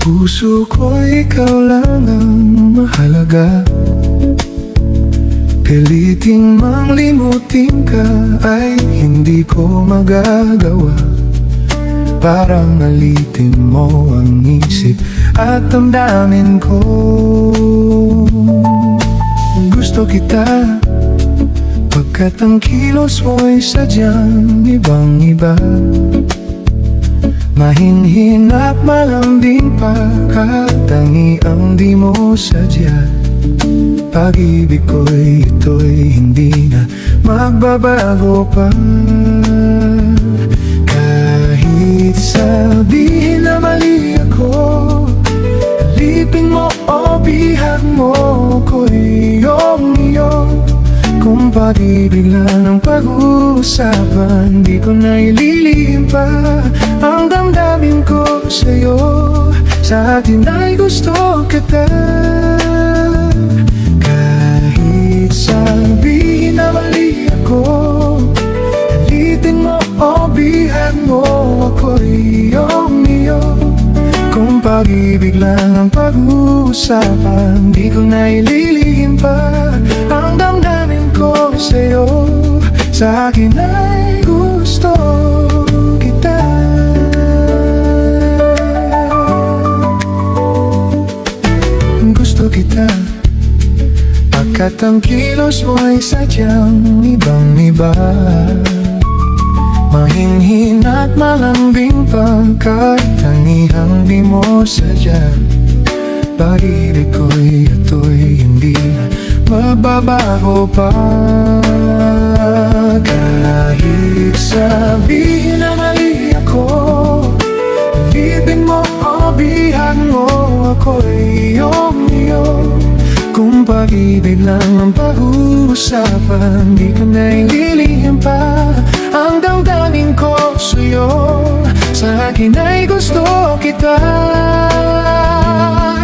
puso ko ikaw lang ang mahalaga. Piliting mang limutin ka ay hindi ko magagawa. Parang alitin mo ang isip at damdamin ko. Gusto kita pagkat ang kilos mo'y sadyang ibang-iba. Mahinhin at malambing pa, katangi ang di mo sadya. Pag-ibig ko'y ito'y hindi na magbabago pa. Kahit sabihin na mali ako, alipin mo o bihag mo ko'y iyong-iyo. Kung pag-ibig lang ang pag-uusapan, di ko na ililihim pa ang damdamin ko sa'yo. Sa atin ay gusto kita. Kahit sabihin na mali ako, alitin mo o bihag mo ako'y iyong-iyo. Kung pag-ibig lang ang pag-uusapan, di ko na ililihim pa ang damdamin ko sa'yo. Sa akin ay gusto kita. Gusto kita pagkat ang kilos mo ay sadyang ibang-iba. Mahinhin at malambing pagkat tangihang di mo sadya. Pag-ibig ko'y ito'y hindi na mababago pa. Kahit sabihin na mali ako, alipin mo o bihag mo ako'y iyong-iyo. Kung pag-ibig lang ang pag-uusapan, di ko na ililihim pa ang damdamin ko sa'yo. Sa akin ay gusto kita.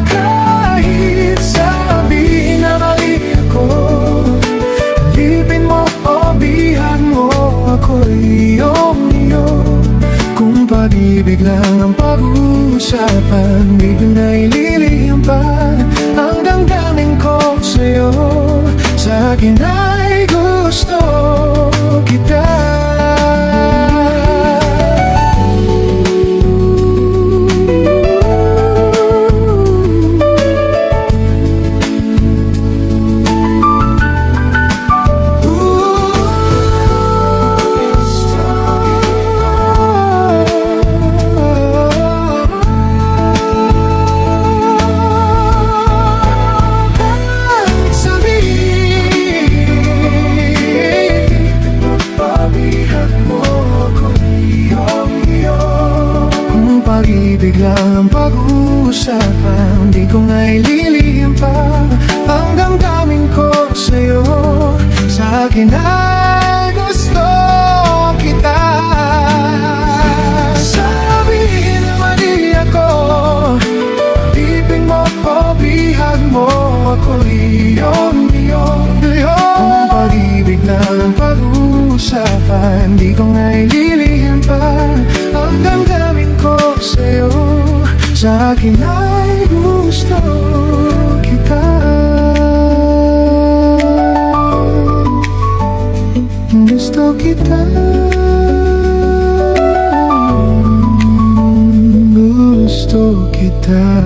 Kahit sabihin na mali ako, alipin mo o bihag mo ako'y iyong-iyo. Kung pag-ibig lang ang pag-uusapan, di ko na ililihim pa ang damdamin ko sa'yo. Sa akin ay gusto kita. Pag-ibig lang ang pag-uusapan, di ko nga ililihim pa ang damdamin ko sa'yo. Sa akin ay gusto kita. Sabihin na mali ako, alipin mo o bihag mo ako'y iyong-iyo. Kung pag-ibig lang ang pag-uusapan, di ko nga ililihim pa ang damdamin ko sa'yo. Sa akin ay gusto kita. Gusto kita. Gusto kita.